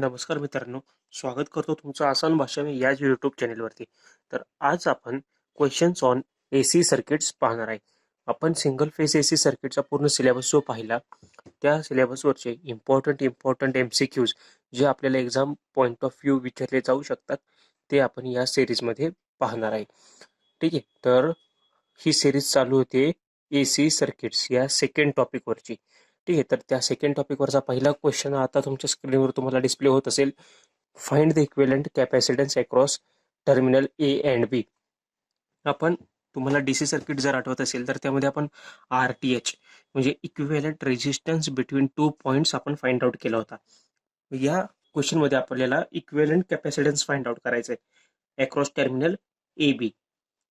नमस्कार मित्रांनो, स्वागत करतो तुमचं आसान भाषा मी याच यूट्यूब चॅनेलवरती. तर आज आपण क्वेश्चन्स ऑन एसी सर्किट्स पाहणार आहे. आपण सिंगल फेज एसी सर्किटचा पूर्ण सिलेबस जो पाहिला, त्या सिलेबसवरचे इम्पॉर्टंट MCQs जे आपल्याला एक्झाम पॉईंट ऑफ व्ह्यू विचारले जाऊ शकतात, ते आपण या सिरीजमध्ये पाहणार आहे. ठीक आहे, तर ही सिरीज चालू होते एसी सर्किट्स या सेकंड टॉपिकवरची. ठीक आहे, तर त्या सेकंड टॉपिकवरचा पहिला क्वेश्चन आता तुमच्या स्क्रीनवर तुम्हाला डिस्प्ले होत असेल. Find the equivalent capacitance across terminal A and B. आपण तुम्हाला डीसी सर्किट जर आठवत असेल तर त्यामध्ये आपण RTH म्हणजे equivalent resistance between two points आपण फाइंड आउट केला होता. या क्वेश्चन मध्ये आपल्याला इक्विव्हॅलेंट कॅपॅसिटन्स फाइंड आउट करायचं आहे अक्रॉस टर्मिनल ए बी.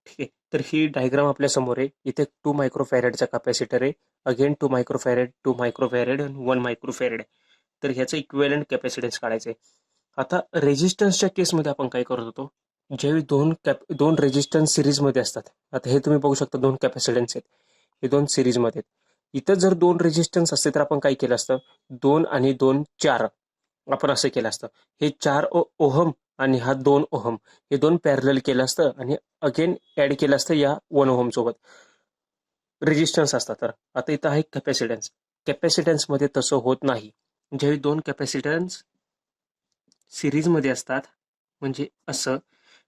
ठीक आहे, तर ही डायग्राम आपल्या समोर आहे. इथे 2 मायक्रोफॅरेडचा कॅपॅसिटर आहे, अगेन 2 मायक्रोफॅरेड, 2 मायक्रोफॅरेड आणि 1 मायक्रोफॅरेड आहे. तर ह्याचं इक्विव्हॅलेंट कॅपॅसिटन्स काढायचं आहे. आता रेजिस्टन्सच्या केसमध्ये आपण काय करत होतो, ज्यावेळी दोन रेजिस्टन्स सिरीजमध्ये असतात. आता हे तुम्ही बघू शकता, 2 कॅपॅसिटन्स आहेत, हे 2 सिरीजमध्ये आहेत. इथं जर 2 रेजिस्टन्स असते तर आपण काय केलं असतं, 2 आणि 2 4 आपण असं केलं असतं. हे 4 ओहम आणि हा 2 ओहम, हे 2 पॅरलल केलं असतं आणि अगेन ऍड केलं असतं या 1 ओहम सोबत. रेजिस्टन्स असतात. तर आता इथं आहे कॅपॅसिटन्स. कॅपॅसिटन्स मध्ये तसं होत नाही. ज्यावेळी 2 कॅपॅसिटन्स सिरीजमध्ये असतात, म्हणजे असं,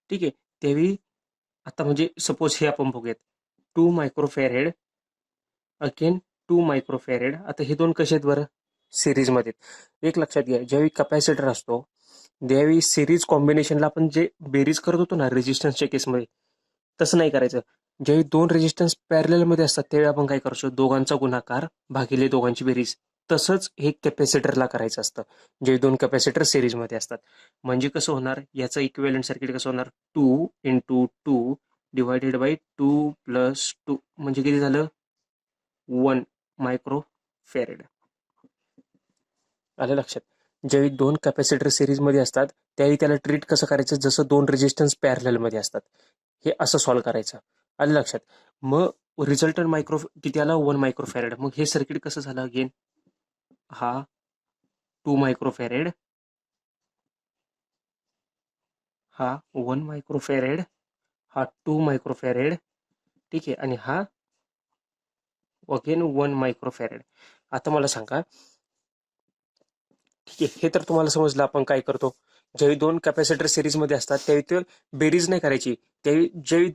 ठीक आहे, त्यावेळी आता म्हणजे सपोज हे आपण बघूयात, 2 मायक्रोफॅरेड अगेन 2 मायक्रोफॅरेड. आता हे 2 कसे आहेत बरं, सिरीजमध्ये. एक लक्षात घ्या, ज्यावेळी कॅपॅसिटर असतो त्यावेळी सिरीज कॉम्बिनेशनला आपण जे बेरीज करत होतो ना रेजिस्टन्सच्या केसमध्ये, तसं नाही करायचं. ज्यावेळी 2 रेजिस्टन्स पॅरललमध्ये असतात त्यावेळी आपण काय करतो, दोघांचा गुणाकार भागिले दोघांची बेरीज. तसंच हे कॅपॅसिटरला करायचं असतं जे 2 कॅपॅसिटर सिरीजमध्ये असतात. म्हणजे कसं होणार, याचं इक्विव्हॅलेंट सर्किट कसं होणार, 2 × 2 डिवायडेड बाय 2 + 2 म्हणजे किती झालं, 1 मायक्रोफॅरेड. आलं लक्षात. ज्यावेळी 2 कॅपॅसिटर सिरीजमध्ये असतात त्यावेळी त्याला ट्रीट कसं करायचं, जसं 2 रेजिस्टन्स पॅरललमध्ये असतात, हे असं सॉल्व्ह करायचं. आलं लक्षात. मग रिझल्टंट किती आला, 1 मायक्रोफॅरेड. मग हे सर्किट कसं झालं, अगेन हा 2 मायक्रोफॅरेड, हा 1 मायक्रोफॅरेड, हा 2 मायक्रोफॅरेड, ठीक आहे, आणि हा अगेन 1 मायक्रोफॅरेड. आता मला सांगा, ठीक आहे, हे तर तुम्हाला समजलं आपण काय करतो. ज्यावेळी 2 कॅपॅसिटर सिरीजमध्ये असतात त्यावेळी ते बेरीज नाही करायची. त्यावेळी ज्यावेळी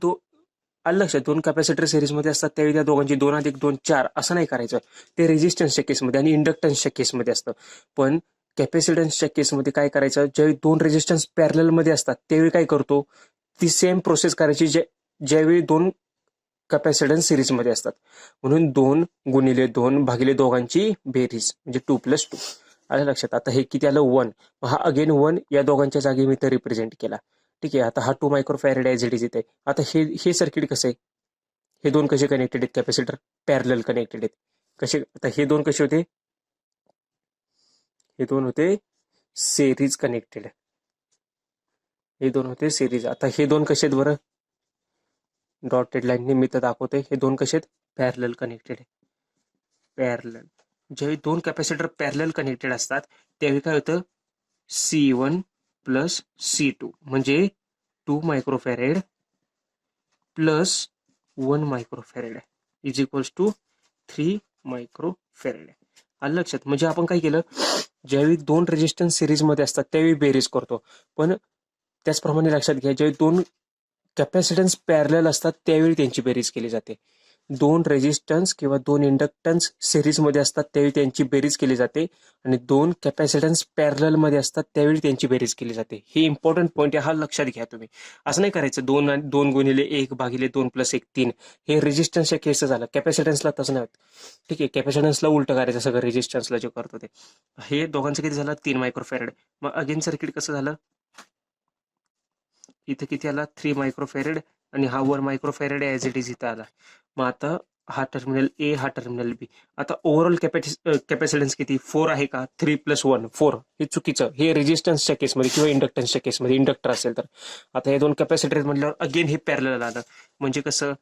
आलं लक्षात, 2 कॅपॅसिटर सिरीजमध्ये असतात त्यावेळी त्या दोघांची 2 + 2 4 असं नाही करायचं. ते रेजिस्टन्सच्या केसमध्ये आणि इंडक्टन्सच्या केसमध्ये असतं. पण कॅपॅसिटन्सच्या केसमध्ये काय करायचं, ज्यावेळी 2 रेजिस्टन्स पॅरललमध्ये असतात त्यावेळी काय करतो, ती सेम प्रोसेस करायची ज्यावेळी 2 कॅपॅसिटन्स सिरीजमध्ये असतात. म्हणून 2 × 2 भागिले दोघांची बेरीज म्हणजे 2 + 2. आलं लक्षात. आता हे किती आलं, 1. हा अगेन 1 या दोघांच्या जागी मी तर रिप्रेझेंट केला. ठीक आहे, आता हा 2 मायक्रोफॅरेड ॲज इट इज इथे. आता हे सर्किट कसं आहे, हे 2 कसे कनेक्टेड आहेत, कॅपॅसिटर पॅरलल कनेक्टेड आहेत. कसे, आता हे 2 कसे होते, हे 2 होते सिरीज कनेक्टेड, हे 2 होते सिरीज. आता हे 2 कसे आहेत बरं, डॉटेड लाईनने मी तर दाखवते, हे 2 कसे आहेत, पॅरलल कनेक्टेड आहे. पॅरलल. ज्यावेळी 2 कॅपॅसिटर पॅरलल कनेक्टेड असतात त्यावेळी काय होतं, C1 + C2 म्हणजे 2 microfarad plus 1 microfarad is equals to 3 microfarad. आलं लक्षात. म्हणजे आपण काय केलं, ज्यावेळी 2 रेजिस्टन्स सिरीजमध्ये असतात त्यावेळी बेरीज करतो. पण त्याचप्रमाणे लक्षात घ्या, ज्यावेळी 2 कॅपॅसिटन्स पॅरलल असतात त्यावेळी त्यांची बेरीज केली जाते. 2 रेजिस्टन्स किंवा 2 इंडक्टन्स सिरीजमध्ये असतात त्यावेळी त्यांची बेरीज केली जाते, आणि 2 कॅपॅसिटन्स पॅरललमध्ये असतात त्यावेळी त्यांची बेरीज केली जाते. हे इम्पॉर्टंट पॉईंट आहे, हा लक्षात घ्या तुम्ही. असं नाही करायचं 2 × 1 भागिले 2 + 1 3. हे रेजिस्टन्सच्या केसचं झालं, कॅपॅसिटन्सला तसं नाही होत. ठीक आहे, कॅपॅसिटन्सला उलटं करायचं सगळं, रेजिस्टन्सला जे करतो ते. हे दोघांचं किती झालं, 3 मायक्रोफॅरेड. मग अगेन सर्किट कसं झालं, इथे किती आला, 3 मायक्रोफॅरेड, आणि हा 1 मायक्रोफॅरेड ॲज इट इज इथं आला. मग आता हा टर्मिनल ए, हा टर्मिनल बी. आता ओव्हरऑल कॅपॅसिटन्स किती, 4 आहे का, 3 + 1 4. हे चुकीचं, हे रेजिस्टन्सच्या केसमध्ये किंवा इंडक्टन्सच्या केसमध्ये, इंडक्टर असेल तर. आता हे 2 कॅपॅसिटर म्हटल्यावर अगेन हे पॅरलल आलं, म्हणजे कसं,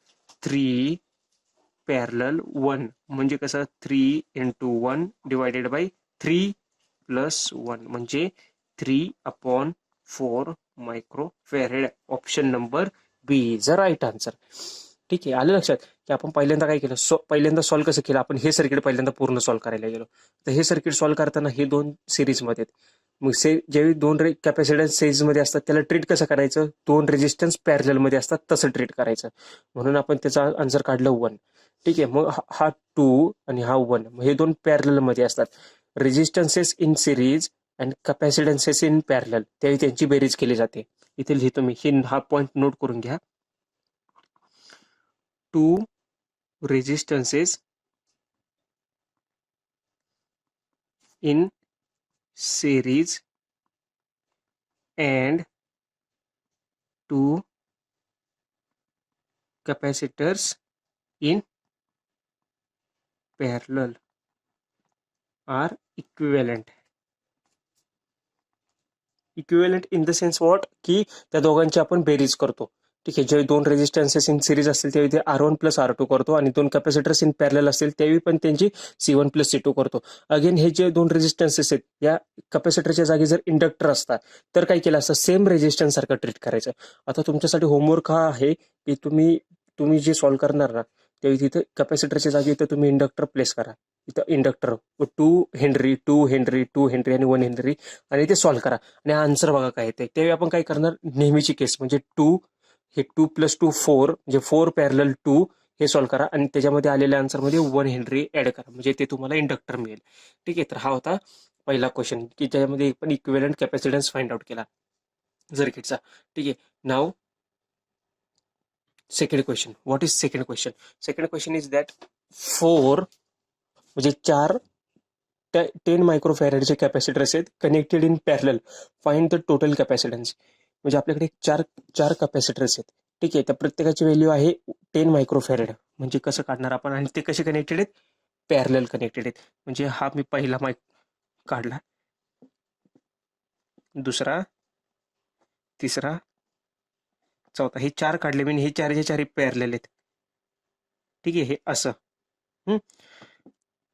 3 पॅरलल 1 म्हणजे कसं, 3 × 1 डिवायडेड बाय 3 + 1 म्हणजे 3/4 microfarad. Option number B is a right answer. ठीक आहे, आलं लक्षात की आपण पहिल्यांदा काय केलं, पहिल्यांदा सॉल्व्ह कसं केलं आपण, हे सर्किट पहिल्यांदा पूर्ण सॉल्व्ह करायला गेलो. तर हे सर्किट सॉल्व्ह करताना हे दोन सिरीजमध्ये आहेत. मग ज्यावेळी दोन कॅपॅसिटन्स सिरीजमध्ये असतात त्याला ट्रीट कसं करायचं, दोन रेजिस्टन्स पॅरललमध्ये असतात तसं ट्रीट करायचं. म्हणून आपण त्याचा आन्सर काढलं 1. ठीक आहे, मग हा 2 आणि हा 1, हे दोन पॅरललमध्ये असतात. Resistances in series and capacitances in parallel, त्यावेळी त्यांची बेरीज केली जाते. इथे लिहितो मी, हा पॉईंट नोट करून घ्या. 2 रेजिस्टन्सेस in series and 2 capacitors in parallel are equivalent. Equivalent in the sense what, की त्या दोघांची आपण बेरीज करतो. ठीक आहे, जे दोन रेजिस्टन्सेस इन सिरीज असतील त्यावेळी ते R1 प्लस R2 करतो, आणि दोन कॅपॅसिटर्स इन पॅरलल असतील त्यावेळी पण त्यांची C1 प्लस C2 करतो. अगेन हे जे दोन रेजिस्टन्सेस आहेत, या कॅपॅसिटरच्या जागी जर इंडक्टर असता तर काय केलं असतं, सेम रेजिस्टन्स सारखं ट्रीट करायचं. आता तुमच्यासाठी होमवर्क हा आहे की तुम्ही जे सॉल्व्ह करणार ना त्यावेळी तिथे कॅपॅसिटरच्या जागी इथं तुम्ही इंडक्टर प्लेस करा. इथं इंडक्टर 2 हेनरी 2 हेनरी 2 हेनरी आणि 1 हेनरी, आणि ते सॉल्व्ह करा आणि आन्सर बघा काय येते. त्यावेळी आपण काय करणार, नेहमीची केस म्हणजे 2 हे 2 + 2 4 म्हणजे 4 पॅरलल 2 हे सॉल्व्ह करा, आणि त्याच्यामध्ये आलेल्या आन्सरमध्ये 1 हेनरी ऍड करा, म्हणजे ते तुम्हाला इंडक्टर मिळेल. ठीक आहे, तर हा होता पहिला क्वेश्चन की ज्यामध्ये पण इक्विव्हॅलंट कॅपॅसिटन्स फाइंड आउट केला सर्किटचा. ठीक आहे, नाव second question. What is second question? Second question is that 4 म्हणजे 4 10 मायक्रोफॅरेडचे कॅपॅसिटर्स आहेत connected in parallel. Find the total capacitance. म्हणजे आपल्याकडे चार कॅपॅसिटर्स आहेत. ठीक आहे, त्या प्रत्येकाची व्हॅल्यू आहे 10 मायक्रोफॅरेड. म्हणजे कसं काढणार आपण, आणि ते कसे कनेक्टेड आहेत, पॅरलल कनेक्टेड आहेत. म्हणजे हा मी पहिला माईक काढला, दुसरा, तिसरा, चौथा, हे 4 काढले मी, हे 4चे 4 पॅरलल आहेत. ठीक आहे, हे असं.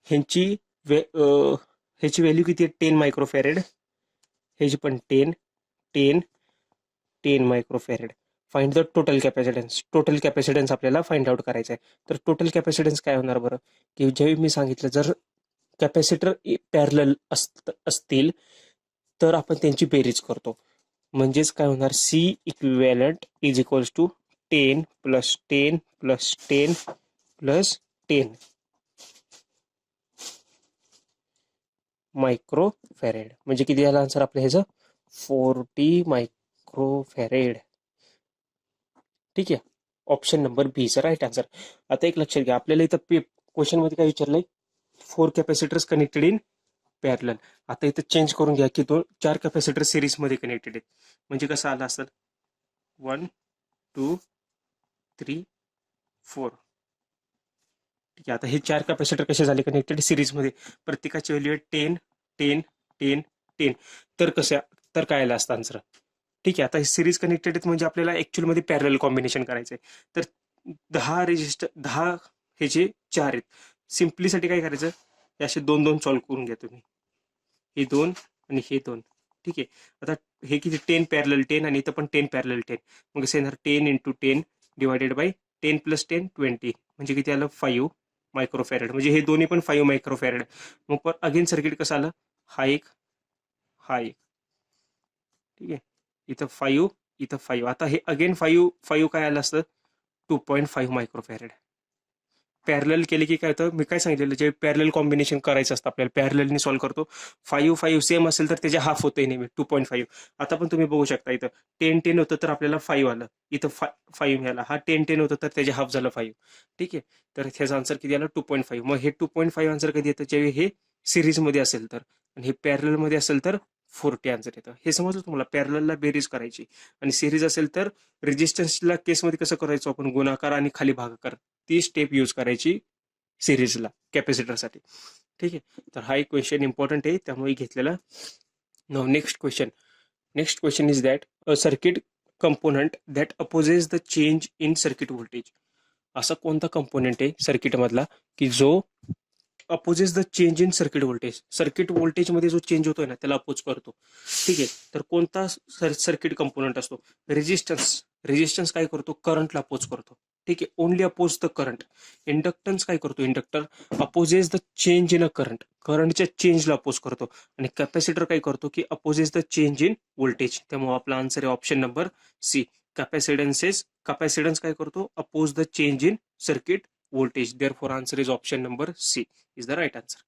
ह्यांची ह्याची व्हॅल्यू किती आहे, 10 मायक्रोफॅरेड. ह्याची पण 10 10 10 microfarad. Find the total capacitance. Total capacitance आपल्याला फाइंड आउट करायचं आहे. तर टोटल कॅपॅसिटन्स काय होणार बरं, की ज्यावेळी मी सांगितलं जर कॅपॅसिटर पॅरलल असतील तर आपण त्यांची बेरीज करतो. म्हणजेच काय होणार, C equivalent is equals to 10 + 10 + 10 + 10 microfarad. म्हणजे किती झालं आन्सर आपल्या ह्याचं, 40 मायक्रोफॅरेड. ठीक आहे, option number B is right answer. आता एक लक्षात घ्या, आपल्याला इथं क्वेश्चन मध्ये काय विचारलंय, 4 कॅपॅसिटर्स कनेक्टेड इन पॅरलल. आता इथं चेंज करून घ्या की 4 कॅपॅसिटर सिरीज मध्ये कनेक्टेड आहेत. म्हणजे कसं आलं असेल, 1 2 3 4. ठीक आहे, आता हे 4 कॅपॅसिटर कसे झाले कनेक्टेड सिरीजमध्ये, प्रत्येकाची व्हॅल्यू आहे 10 10 10 10. तर तर काय आलं असतं आन्सर. ठीक आहे, आता हे सिरीज कनेक्टेड आहेत म्हणजे आपल्याला ऍक्च्युअल मध्ये पॅरलल कॉम्बिनेशन करायचंय. तर 10 हे जे 4 आहेत, सिम्पलीसाठी काय करायचं, हे असे 2 सॉल्व्ह करून घ्या तुम्ही, हे 2 आणि हे 2. ठीक आहे, आता हे किती, 10 पॅरलल 10 आणि इथं पण 10 पॅरलल 10. मग कसं येणार, 10 × 10 डिवायडेड बाय 10 + 10 20. म्हणजे किती आलं, 5 मायक्रोफॅरेड. म्हणजे हे दोन्ही पण 5 मायक्रोफॅरेड. मग अगेन सर्किट कसं आलं, हा एक, हा एक. ठीक आहे, इथं 5 इथं 5. आता हे अगेन 5 काय आलं असतं, 2.5 मायक्रोफॅरेड. पॅरलल केले की काय होतं, मी काय सांगितलेलं, जे पॅरलल कॉम्बिनेशन करायचं असतं आपल्याला, पॅरललनी सॉल्व्ह करतो. 5 सेम असेल तर त्याचे हाफ होते नेहमी 2.5. आता पण तुम्ही बघू शकता, इथं 10 होतं तर आपल्याला 5 आलं, इथं 5 मिळाला. हा 10 होतं तर त्याचे हाफ झालं 5. ठीक आहे, तर ह्याचा आन्सर किती आला, 2.5. मग हे 2.5 आन्सर कधी येतं, ज्यावेळी हे सिरीजमध्ये असेल तर, आणि हे पॅरललमध्ये असेल तर 40 आन्सर येतं. हे समजलं तुम्हाला, पॅरललला बेरीज करायची, आणि सिरीज असेल तर रेजिस्टन्सला केसमध्ये कसं करायचो आपण, गुणाकार आणि खाली भागाकार, ती स्टेप यूज करायची सिरीजला कॅपॅसिटरसाठी. ठीक आहे, तर हा एक क्वेश्चन इम्पॉर्टंट आहे त्यामुळे घेतलेला. Now next question is that a circuit component that opposes the change in circuit voltage. असा कोणता कंपोनेंट आहे सर्किट मधला की जो opposes the change in circuit voltage. Circuit व्होल्टेजमध्ये जो चेंज होतोय ना त्याला अपोज करतो. ठीक आहे. तर कोणता सर्किट कंपोनंट असतो? रेजिस्टन्स. रेजिस्टन्स काय करतो? करंटला अपोज करतो. ठीक आहे. Only oppose the current. Inductance काय करतो? Inductor opposes the change in a current. करंटच्या चेंजला अपोज करतो. आणि कॅपॅसिटर काय करतो की opposes the change in voltage. त्यामुळे आपला आन्सर आहे ऑप्शन नंबर सी. कॅपॅसिटन्स काय करतो? Oppose the change in circuit voltage. Therefore, answer is option number C is the right answer.